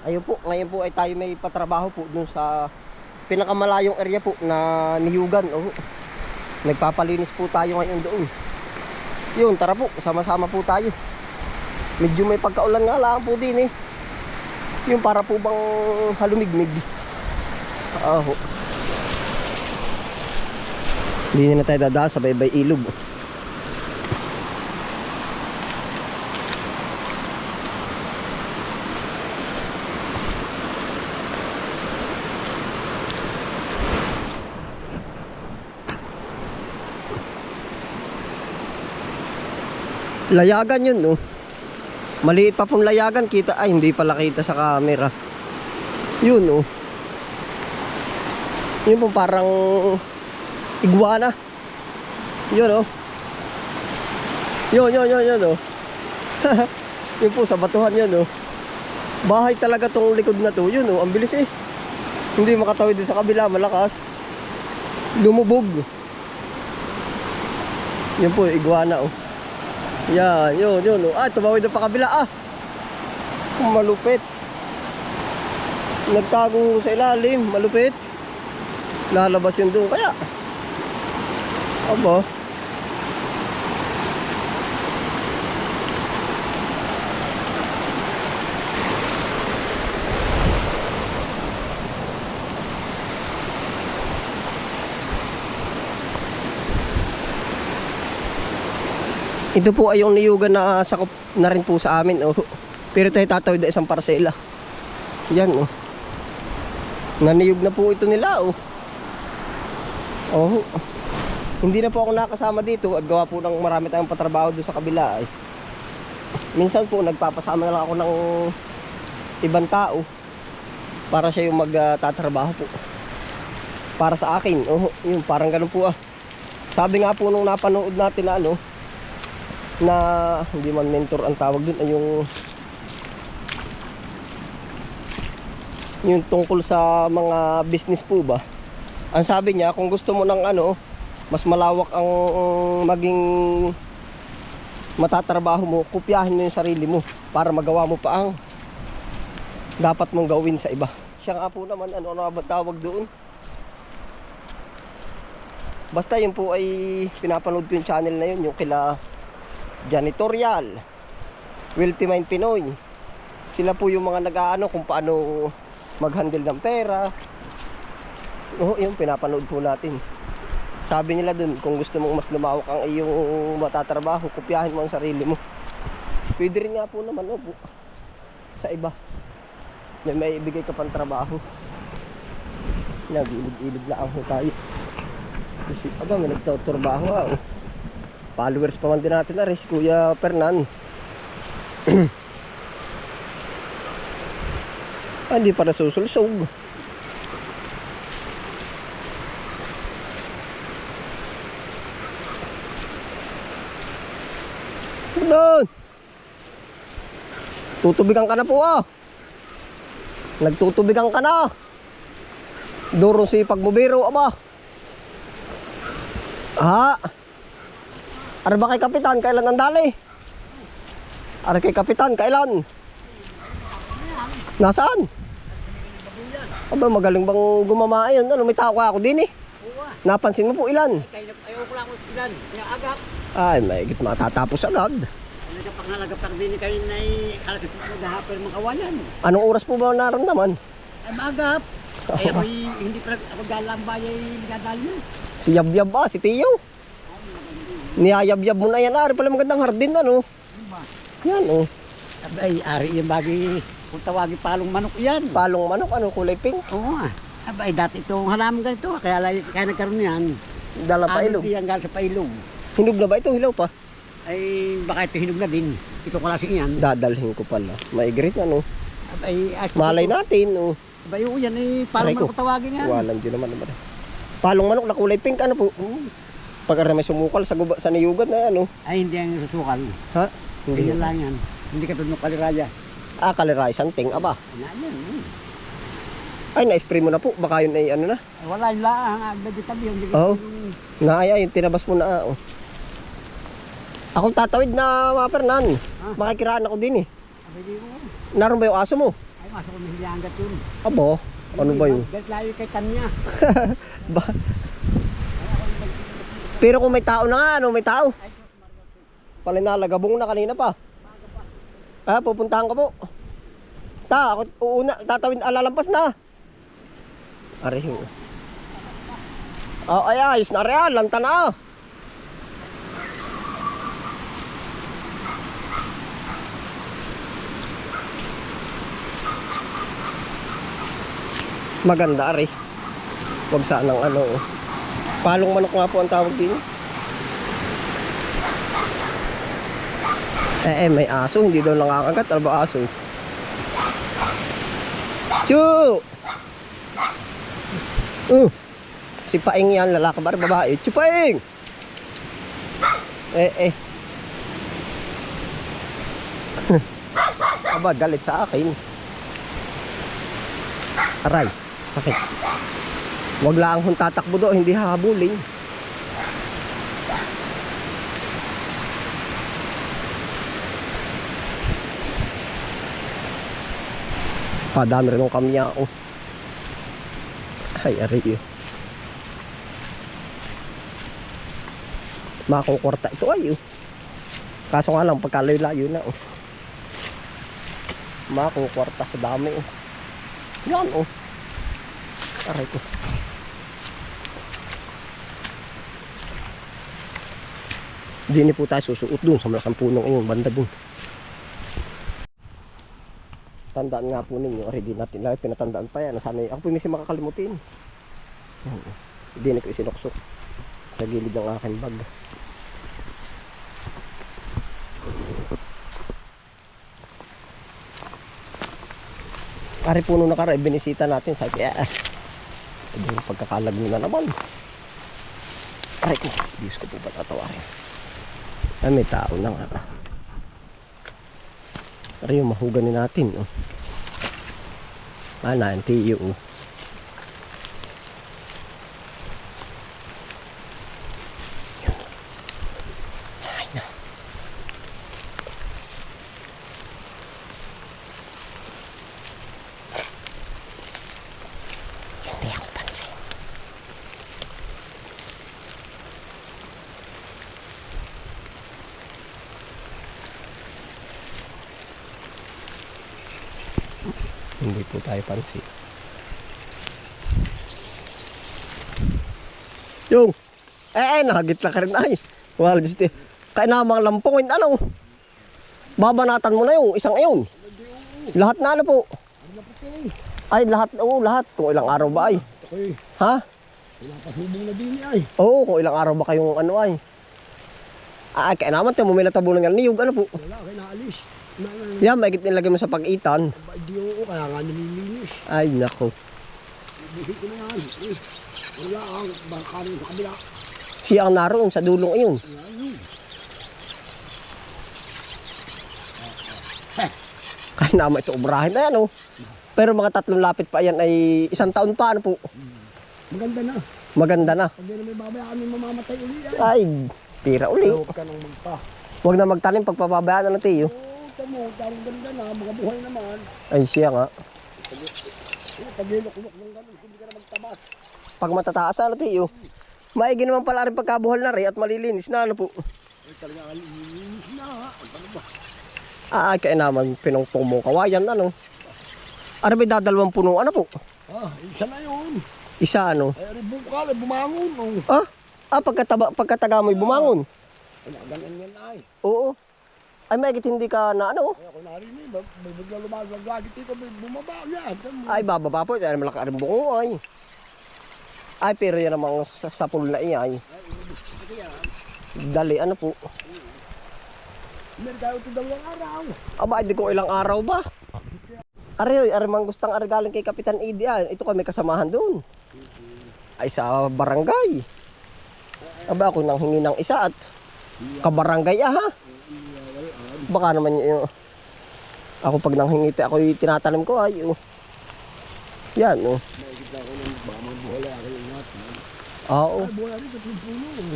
Ayun po, ngayon po ay tayo may patrabaho po dun sa pinakamalayong area po na Niyugan. Oh. Nagpapalinis po tayo ngayon doon. Yun, tara po, sama-sama po tayo. Medyo may pagkaulan nga lang po din eh. Yung para po bang halumigmig. Oh. Hindi na tayo dadaan sa baybay ilog. Layagan yun, no? Maliit pa pong layagan, kita. Ay, hindi pala kita sa camera. Yun, no? Yun po parang iguana. Yun, no? Yun, no? Yun po, sa batuhan yun, no? Bahay talaga tong likod na to. Yun, no? Ang bilis eh. Hindi makatawid din sa kabila, malakas. Lumubog. Yun po, iguana, oh. Yan, yun. Ah, tumawid na pa kabila, ah. Malupit. Nagtago sa ilalim, malupit. Lalabas yun doon, kaya. Aba. Ito po ay yung niyugan na sakop na rin po sa amin. Oh. Pero tayo tatawid na isang parsela. Yan, oh. Naniyog na po ito nila, oh. Oh. Hindi na po ako nakasama dito at gawa po ng marami tayong patrabaho doon sa kabila. Eh. Minsan po nagpapasama na lang ako ng ibang tao para siya yung magtatrabaho po. Para sa akin. Oh, yun, parang ganun po ah. Sabi nga po nung napanood natin na ano, na hindi man mentor ang tawag dun ay yung tungkol sa mga business po ba. Ang sabi niya, kung gusto mo ng ano, mas malawak ang maging matatrabaho mo, kopyahin mo yung sarili mo para magawa mo pa ang dapat mong gawin sa iba. Siya nga po naman, ano ba tawag doon? Basta yun po ay pinapanood ko yung channel na yun, yung kila Janitorial Wealthy Mind Pinoy. Sila po yung mga nag-aano kung paano mag-handle ng pera. Oo, yung pinapanood po natin. Sabi nila dun, kung gusto mong mas lumawak ang iyong matatrabaho, kopyahin mo ang sarili mo. Pwede rin nga po naman po sa iba na may ibigay ka pang trabaho. Nag-ilog-ilog lang ho tayo. Kasi may nagtatrabaho ha. Oh. Followers pa man din natin na rin, Kuya Fernan. Hindi pa nasusulsog. Doon! Tutubigan ka na po ah. Nagtutubigan ka na. Duro si pagbubiro aba. Ha? Ano ba kay Kapitan? Kailan ang dali? Ano kay Kapitan? Kailan? Nasaan? Aba, magaling bang gumama yun? Ano, may tao ka ako din eh. Napansin mo po ilan? Ayaw ko lang ako ilan. Kaya agap. Ay, maigit matatapos agad. Nagkapangalagap din kayo na kalakit mo dahapon makawalan. Anong oras po ba naramdaman? Ay maagap. Ay ako'y hindi pa ako galambay ay nagadali mo. Si Yabyab ba? Si Tiyo? Niyayabyab mo na yan. Ari pala magandang hardin ano? Yan oh. Abay, ari yung bagay kung tawagin palong manok yan. Palong manok, ano kulay pink? Oo nga. Abay, dati itong halaman ganito. Kaya nagkaroon yan. Dala pa ilog. Ano yan galing sa pailog. Hinog na ba ito? Hilaw pa? Ay baka ito hinog na din. Ito kalasing yan. Dadalhin ko pala. Maigrit ano? Abay, Malay natin oh. Abay, yan ay palong manok tawagin yan. Walang din naman naman. Palong manok na kulay pink ano po? Pag may sumukal sa niyugan na ano? Ay, hindi ang susukal. Ha? Hindi lang yan. Hindi ka tulad ng kaliraya. Ah, kaliray santing aba. Yan. Ay, na-spray mo na po. Baka yun ay ano na. Ay, wala yung laang. Agad tabi. Oo. Naaya, yung tinabas mo na. Oh. Akong tatawid na mga Fernan. Makikiraan ako din eh. Abay, di mo. Naroon ba yung aso mo? Ay, pumasok ko ng hilihangat yun. Abo, ano ba yun? Galit layo kay Tanya. Ba? Pero kung may tao na nga, ano, may tao. Palinalagabong na kanina pa. Ah, pupuntahan ka po. Ako uuna, tatawid, alalampas na. Areho. Oh, ay, ayos na real, lanta na. Maganda, are. Huwag sanang ano. Palong manok nga po ang tawag din. May aso, hindi daw nakakagat. Ano ba aso? Chu! Si Paing yan, lalaki ba babae? Chu Paing! Aba, galit sa akin. Aray, sakit. Wag lang kung tatakbo do, hindi hahabulin. Dami rin ng kamyao. Ay, aray yun. Makukwarta ito ay kaso nga lang pagkalayo-layo na makukwarta sa dami yan aray ko. Hindi po tayo susuot dun sa malaking punong yung banda dun. Tandaan nga po ninyo, di natin lang pinatandaan pa yan. Sana ako po minsan makakalimutin. Hindi na ko isinuksok sa gilid ng aking bag. Ari puno na kara, binisita natin sa kaya. Pagkakalag na naman. Aray ko, Diyos ko po ba tatawarin. Ay, may tao na nga. Aray yung mahuganin natin. Nantiyo. Ay na. Hindi ako pansin. Hindi po tayo pansin. Yung nakagitla ka rin ay. Well, just kaya namang lampong ano. Babanatan mo na yung isang iyon. Lahat na ano po. Ay lahat, lahat. Kung ilang araw ba ay. Ha? Pinapasubong na din ay. Oo, kung ilang araw ba kayong ano ay. Kaya naman tayo mumila tabo ng niyog ano po. Wala, kaya naalis. Yan, maigit nilagay mo sa pag-itan. Hindi oo, kaya nga nililinis. Ay, nako. Bihit ko na yan. Wala ang bakarin sa kabila. Siya ang naroon sa dulong iyon. Kaya naman ito ubrahin na yan Pero mga 3 lapit pa yan ay 1 taon pa ano po. Maganda na. Maganda na. Pag na may babayaan may mamamatay uli ay. Ay, tira uli. Huwag ka nang magpa. Huwag na magtanim pagpapabayaan ano tiyo. Tamo, tarong ganda na, mga buhay naman. Ay siya nga. Pag-ilok-ilok ng ganun, hindi ka na magtabas. Pag matataas ano tiyo. Maigi naman pala rin pagkabuhal na rin at malilinis na ano po. Ay talaga linis na ha. Ano ba? Kaya naman pinungtong mo kawayan ano. Ano ba dadalawang puno ano po? Isa na yun. Isa ano? Ay, bukal, bumangon. Pagkataga mo'y bumangon. Wala, ganyan yan ay. Oo. Ay maigit hindi ka na ano. Ay, ako narinig, may bigla lumagag lagi dito, may bumaba yan. Ay bababa po, dahil malaki rin buko ay. Ay pero yan namang sa pool na iya ay. Dali ano po. Meron tayo ito 2 araw. Aba, hindi ko ilang araw ba? Ari mang gustang galing kay Kapitan Idi ito kami kasamahan doon. Ay sa barangay. Aba ako nang hingi ng isa at kabarangay ha. Baka naman yung ako pag nang hingi ako tinatanim ko ay yan Nakikita ko ng baka magbuhala kayo ingat. Oo. Ay, buhala rin sa puno.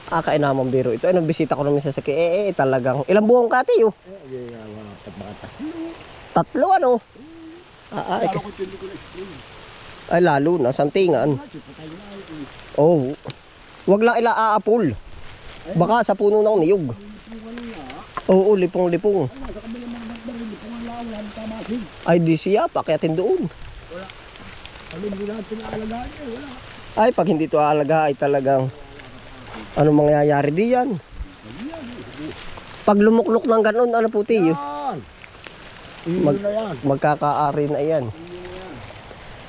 Kaya naman biro ito. Anong bisita ko naman sa saki. Talagang ilang buong kati Wala, baka 3 ano. Ay, Lalo ko hindi ko na-spray. ay lalo na, santingan. Patay na ay. Oo. Wag lang ilaapol. Baka sa puno ng niyog. Oo, lipong-lipong. Sa kabila mga nagbaril, di pa nga wala ng tamasin. Ay, di siya, pakyatin doon. Wala. Ano hindi natin pinaalagaan niya, wala. Ay, pag hindi to alaga, ay talagang ano mangyayari diyan? Pag lumuklok ng ganon, ano po tiyo? Yan! Mag- Iyo na yan. Magkakaari na yan.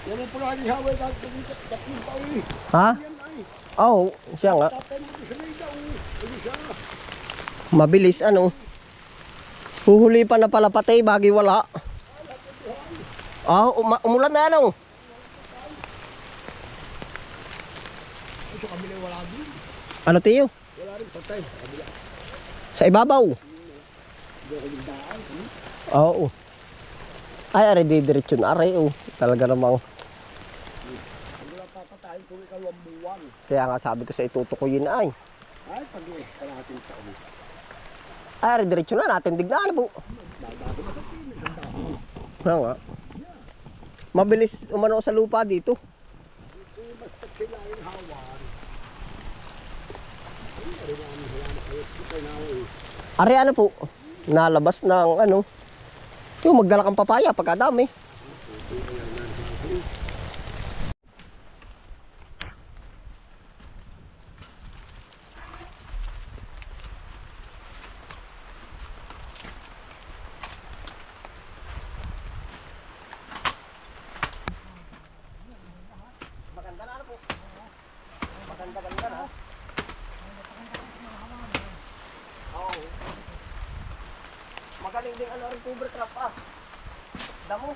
Yan ang pula ni Haway dahil tumitak tatlong taon eh. Ha? Yan ay. Oo, siya nga. Tatay mo sa Layda oh. Hindi siya. Mabilis ano. Huhuli pa na pala patay, bagi wala. Ah, umulan na ano. Ito kabila wala din. Ano tiyo? Wala rin patay. Sa kabila. Sa ibabaw. Hindi ako bigdaan. Oo. Ay, are didiretso na are. Oh. Talaga namang. Pag wala papatayin kung ikalawang buwan. Kaya nga sabi ko sa itutukuyin ay. Ay, pag kalahating taon. Ay, are diretso na natin. Dignan po. Bago na kasi. Ano nga. Mabilis umano sa lupa dito. Basta sila yung hawan. Ay, wala na kayo. Ito na ako eh. Are ano po. Nalabas ng ano. Yung magdala kang papaya pagkadami. Maganda na ano po. Maganda-ganda na. Oo. Magaling din ano rin cover crop ah. Damo.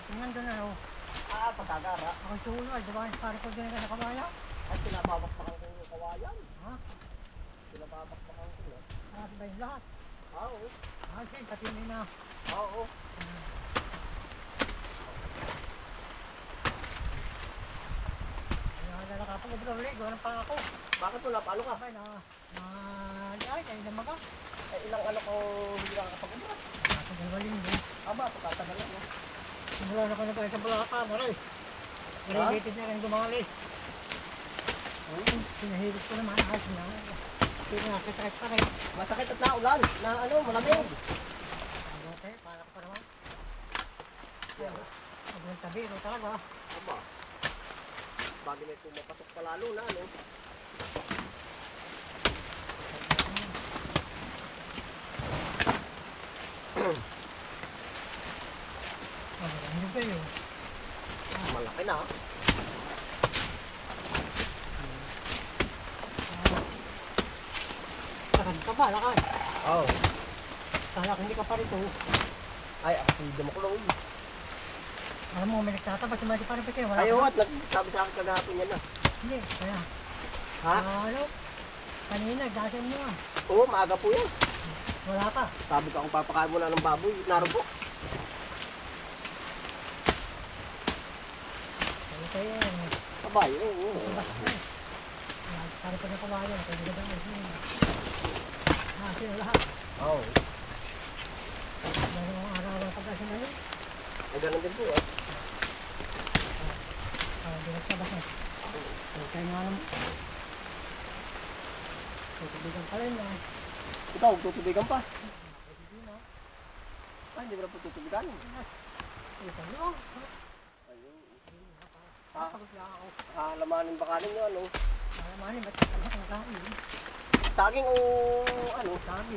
Tingnan doon ano. Ah, pagkagara. Ako sulo ay diba? Para ko din na kabaya. Ay, pinababakbakan ko yung kawayan. Ha? Pinababakbakan ko yun. Lahat ba yung lahat? Ah, oo. Ah, sige, pati na. Oo. Nakagala ka pa, nag-rolig, walang pa ako. Bakit wala? Paano ka? Abay, ay, kayo na maga. Ay, ilang ano ko hindi nakakapag-ubra. Ako dalawa linggo. Aba, pagkatagalan mo. Simula na ko na tayo sa Bulacan, aray. Related na rin dumali. Pinahirit ko naman, ayos na. Pinakit pa rin. Masakit at naulan. Na ano, malamig. Okay, para ko pa naman. Huwag ng tabiro talaga. Aba. Bagay may pumapasok pa lalo na ano. Hindi kayo. Malaki na. Lakad ka ba, lakad? Oo. Kala ko hindi ka pa rito. Ay, ako hindi mo kulong. Alam mo, may nagtatabas, sumali pa rin pa kayo. Wala Ayaw ka at nagsabi sa akin kagahapon yan na. Hindi, kaya. Ha? Ano? Kanina, dasan mo ah. Oo, maaga po yan. Wala pa. Sabi ko kung papakain mo na ng baboy, naroon po. Kaya kayo, Abay, oo. para pa na kawayan, kaya hindi ka ba sino lahat. Oo. Dahil ang araw ng pagkasin na yun, Ay, ganun din po ah. hindi nagtabas na. Kaya nga naman. Tutubigan pa rin na. Ikaw, tutubigan pa. Ay, hindi mo na po tutubigan. Ito nyo. Ah, Pagod lang ako. lamanin ba kanin nyo, ano? Malamani, ba't ka ang kain? Saging o ano? Sabi,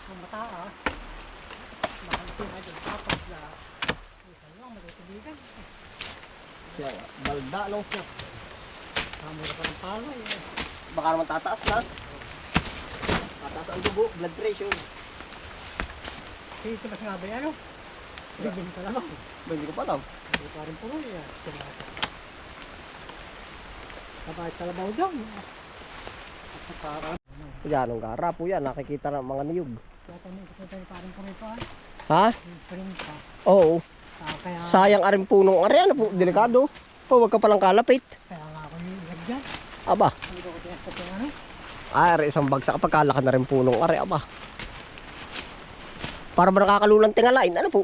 kung mataas, makalipin na dyan tapos na ito nyo, matutubigan. Siya nga, balda, no? Kamura pa ng palo eh. Baka naman tataas na. Tataas ang dugo, blood pressure. Dito ba sinabi ano? Bigyan ka lang. Ba, hindi ko pa alam. Hindi pa rin puro eh. Kapag kalabaw daw. At saka, Yan, ang gara po yan. Nakikita ng mga niyog. kaya kami ito parang puro ito ah. Ha? Pring pa. Oo. Kaya, Sayang aring punong ari. Ano po? Delikado. Oh, wag ka palang kalapit. kaya nga ako nilagyan. Aba. Hindi ko tinastot yung ano. Ay, isang bagsak. Pagkalaki na rin punong. Are, aba. Para ba nakakalulang tingalain? Ano po?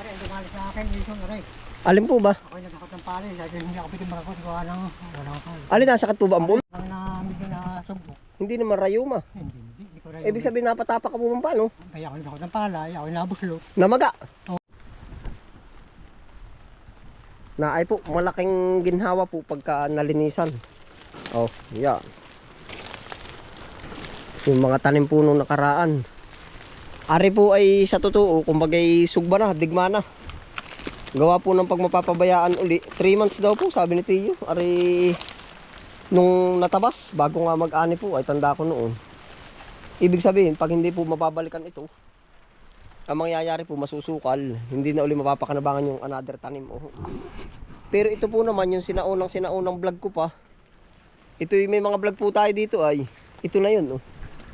Aray, ang dumali sa akin, Wilson, aray. Alin po ba? Ako'y nagkakot ng palay, dahil hindi ako bitin makakot, gawa ng walang palay. Alin, nasakit po ba ang bulo? Ang na medyo na sugbok. Hindi naman rayuma. Hindi ko rin. Ibig sabihin napatapak ka po ba no? Kaya ako nagkakot ng palay, ako'y nabuslot. Namaga. Oo. Na ay po, malaking ginhawa po pagka nalinisan. Oh, yan. Yung mga tanim po nung nakaraan. Ari po ay sa totoo, kumbagay sugba na, digma na. Gawa po ng pagmapapabayaan uli. 3 months daw po, sabi ni Tiyo. Ari, nung natabas, bago nga mag-ani po, ay tanda ko noon. Ibig sabihin, pag hindi po mababalikan ito, ang mangyayari po masusukal, hindi na uli mapapakanabangan yung another tanim. Oh. Pero ito po naman yung sinaunang vlog ko pa. Ito yung may mga vlog po tayo dito ay, ito na yun. Oh.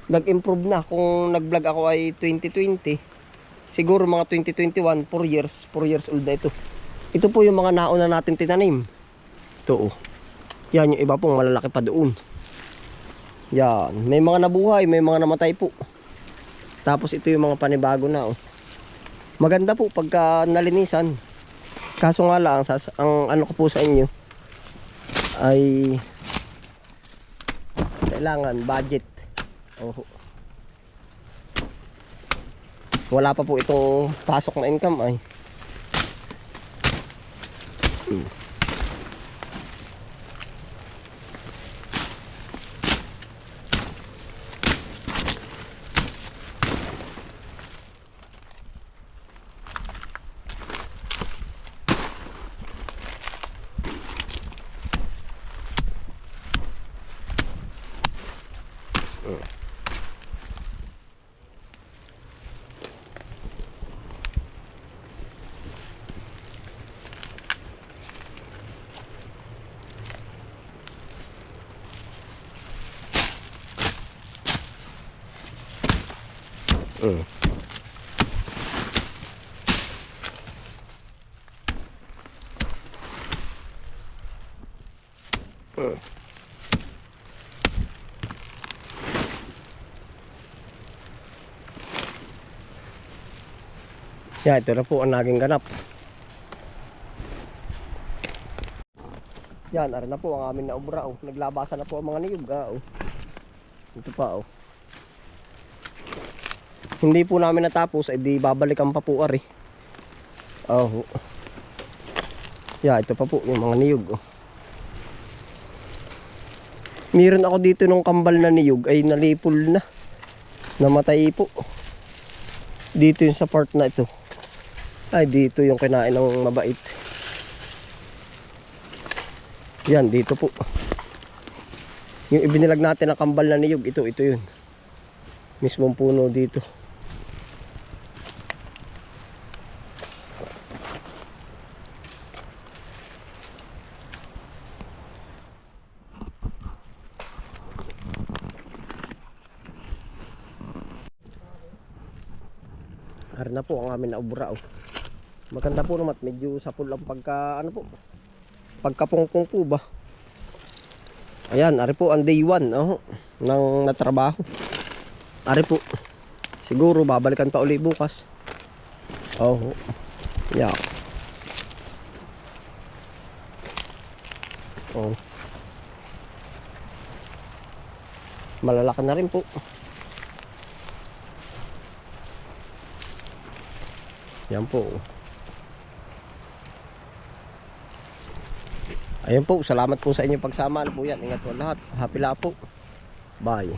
Nag-improve na. Kung nag-vlog ako ay 2020, siguro mga 2021, 4 years old na ito. Ito po yung mga nauna natin tinanim. Ito oh. Yan yung iba pong malalaki pa doon. Yan. May mga nabuhay, may mga namatay po. Tapos ito yung mga panibago na oh. Maganda po pagka nalinisan. Kaso nga lang, ang ano ko po sa inyo ay kailangan budget. Oh. Wala pa po itong pasok na income ay. Yan, ito na po ang naging ganap. Yan, arin na po ang amin na obra. Oh. Naglabasan na po ang mga niyog. Oh. Ito pa. Oh. Hindi po namin natapos, ay di babalikan pa po ari. Oh. Yan, ito pa po yung mga niyog. Oh. Meron ako dito nung kambal na niyog ay nalipol na. Namatay po. Dito yung sa part na ito. Ay, dito yung kinain ng mabait. Yan, dito po. Yung ibinilag natin na kambal na niyog, ito yun. Mismong puno dito. Hari na po ang amin na ubra. Oh. Maganda po naman, medyo sapul ang pagka ano po. Pagkapungpong po ba. Ayan, ari po ang day 1 oh, ng natrabaho. Ari po. Siguro babalikan pa uli bukas. Oh. Yeah. Oh. Malalaki na rin po. Yan po. Ayan po, salamat po sa inyong pagsama po yan. Ingat po lahat. Happy la po. Bye.